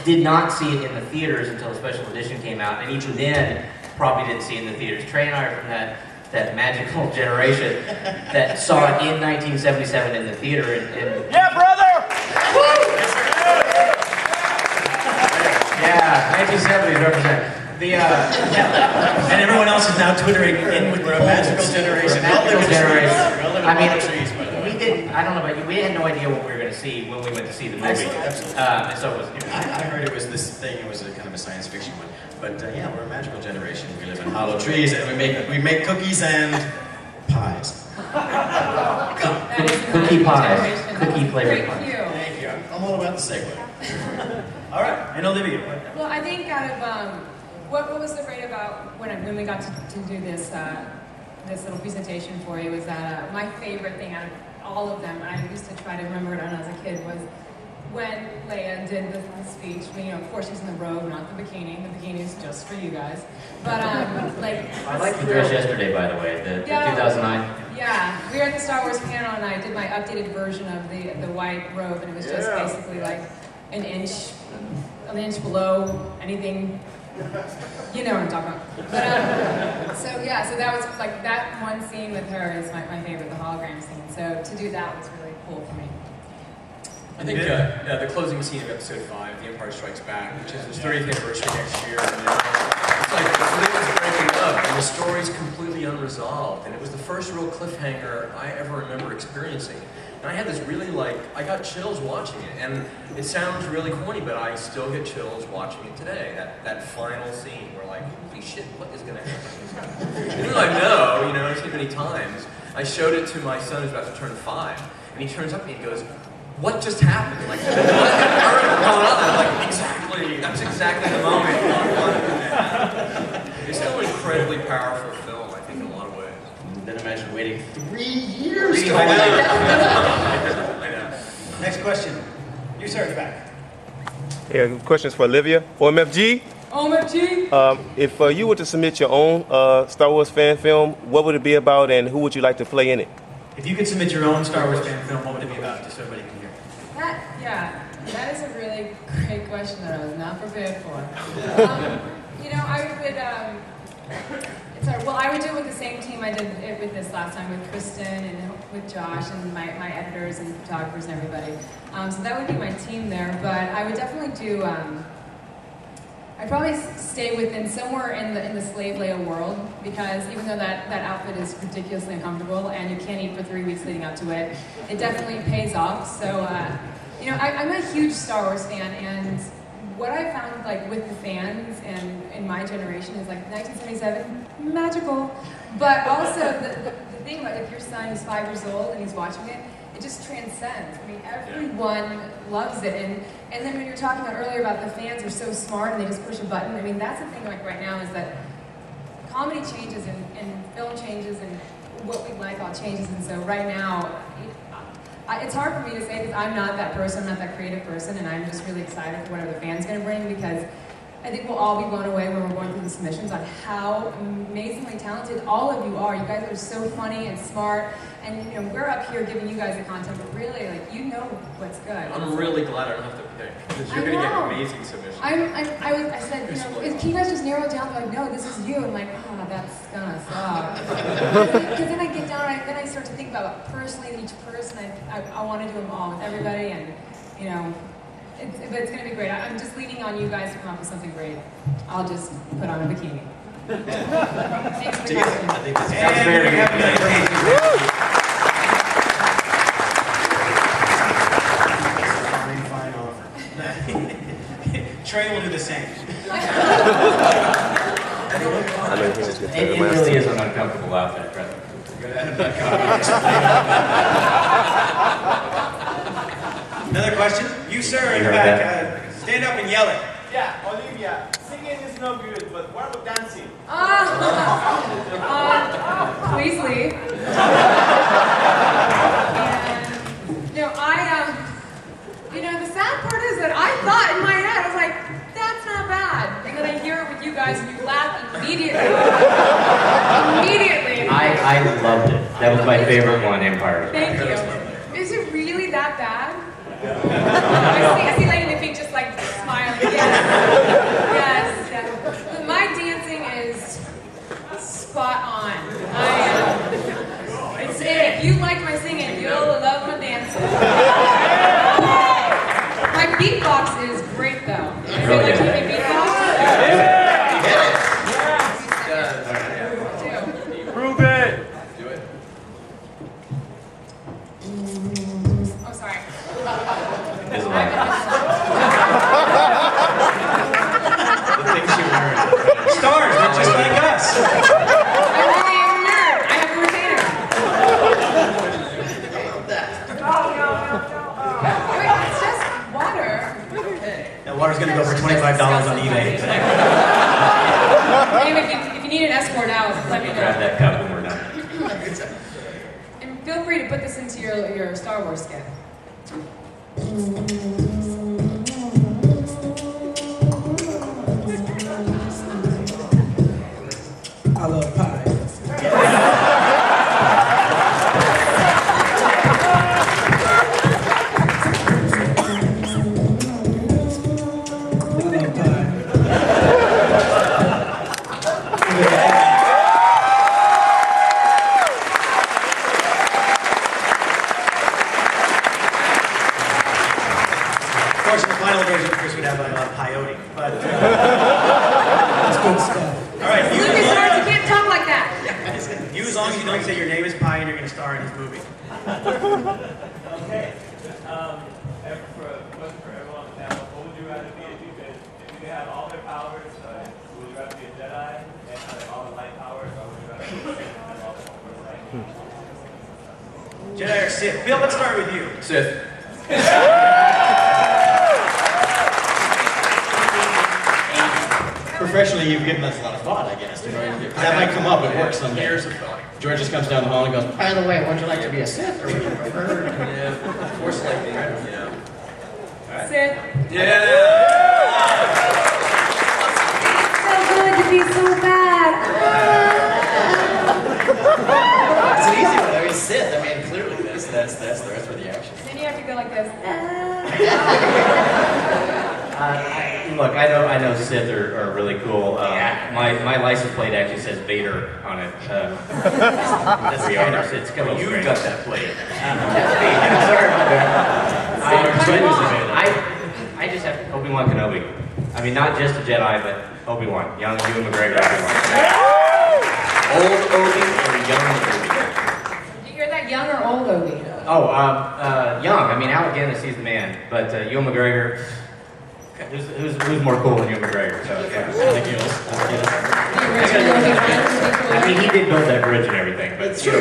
did not see it in the theaters until the special edition came out, and even then probably didn't see it in the theaters. Trey and I are from that magical generation that saw it in 1977 in the theater. And yeah, brother! Yeah, 1970s represent. And everyone else is now twittering in with the magical generation. Magical generation. I mean, we didn't. I don't know about you. We had no idea what we were going to see when we went to see the movie. Absolutely. And so it was. I heard it was this thing. It was a kind of a science fiction one. But yeah, we're a magical generation. We live in hollow trees, and we make cookies and pies. Cookie pies. Cookie flavored pies. Thank you. I'm all about the segue. All right, and Olivia. Well, I think out of what was so great about when we got to do this this little presentation for you was that my favorite thing out of all of them, I used to try to remember it when I was a kid, was when Leia did the speech. I mean, you know, of course she's in the robe, not the bikini. The bikini is just for you guys. But like, I like the dress yesterday, by the way, the 2009. Yeah, we were at the Star Wars panel, and I did my updated version of the white robe, and it was just basically like an inch below anything. You know what I'm talking about. But, so yeah, so that was like, that one scene with her is my favorite, the hologram scene. So to do that was really cool for me. I think the closing scene of Episode 5, The Empire Strikes Back, which is its 30th anniversary next year. It's like Flick's breaking up, and the story's completely unresolved. And it was the first real cliffhanger I ever remember experiencing. And I had this really I got chills watching it. And it sounds really corny, but I still get chills watching it today. That final scene where holy shit, what is going to happen? Even though I know, I've seen it many times, I showed it to my son who's about to turn 5, and he turns up to me and goes, what just happened? What? Exactly, that's exactly the moment I wanted to happen. It's still an incredibly powerful film, I think, in a lot of ways. Then imagine waiting 3 years to I know. Next question. You start at the back. Yeah, questions for Olivia. OMFG? OMFG? If you were to submit your own Star Wars fan film, what would it be about, and who would you like to play in it? If you could submit your own Star Wars fan film, what would it be about, just so everybody can hear? That is a really great question that I was not prepared for. I would do it with the same team I did it with this last time, with Kristen and with Josh and my editors and photographers and everybody. So that would be my team there, but I would definitely do, I'd probably stay within somewhere in the slave Leia world, because even though that outfit is ridiculously uncomfortable and you can't eat for 3 weeks leading up to it, it definitely pays off. So, I'm a huge Star Wars fan, and what I found with the fans and in my generation is 1977, magical. But also the thing about if your son is 5 years old and he's watching it, it just transcends. I mean, everyone loves it. And then when you were talking about earlier about the fans are so smart and they just push a button, I mean, that's the thing right now is that comedy changes and film changes and what we like all changes. And so right now, it's hard for me to say because I'm not that person, I'm not that creative person, and I'm just really excited for whatever the fans going to bring, because I think we'll all be blown away when we're going through the submissions on how amazingly talented all of you are. You guys are so funny and smart, and we're up here giving you guys the content, but really, you know what's good. I'm really glad I don't have to pick, because you're going to get amazing submissions. I said, can you guys just narrow it down? They're like, no, this is you. I'm like, oh, that's gonna suck. Because then I get down, then I start to think about personally each person. I want to do them all with everybody, and but it's going to be great. I'm just leaning on you guys to come up with something great. I'll just put on a bikini. Thanks for having me. I think that's very good. Fine offer. Trey will do the same. It really is an uncomfortable outfit, right? Another question? You, sir, in the back. Stand up and yell it. Yeah, Olivia, singing is no good, but what about dancing? Please leave. The sad part is that I thought in my head, I was like, that's not bad. And then I hear it with you guys and you laugh immediately. Immediately. I loved it. That was my favorite one, Empire. Thank you. Is it really that bad? I see Lady Nippy just smiling. beatbox is great though. Anybody Really like good. hearing me beatbox? Prove it. Do it. Oh, sorry. This is like, The things you learn. Stars, not just like us. I really am a nerd. I have a retainer. Wait, it's just water. That water's gonna go for $25 on eBay. Anyway, if you need an escort out, let me grab know. that cup when we're done. And feel free to put this into your Star Wars skit. I love pie. Of course, in the final version, Chris would have a peyote, but that's good stuff. All right, you, Lucas Arts, you can't talk like that. you as long as you don't say your name is Pie and you're going to star in his movie. Okay. And for a question for everyone on the panel, what would you rather be if you could have all their powers? Would you rather be a Jedi and have all the light powers, or would you rather be a Sith and have all the light? Jedi or Sith? Bill, let's start with you. Sith. Professionally, you've given us a lot of thought, I guess. You know, that might come up at work someday. Years of thought. George just comes down the hall and goes, by the way, would you like to be a Sith or would you prefer? Yeah. Force lightning. Yeah. Sith. Yeah. So good to be so bad. It's an easy one. I mean, Sith. I mean, clearly that's the rest of the action. Then you have to go like this. Look, I know Sith are really cool. My license plate actually says Vader on it. That's the honor. It's kind of You've got that plate. Sorry about that. I just have Obi-Wan Kenobi. I mean, not just a Jedi, but Obi-Wan. Young Ewan McGregor Obi-Wan. Old Obi or young Obi? You're that young or old Obi? Oh, young. I mean, Alec Guinness, he's the man. But Ewan McGregor, who's more cool than Ewan McGregor? So, yeah. The original Obi-Wan? I mean, he did build that bridge and everything, but It's true.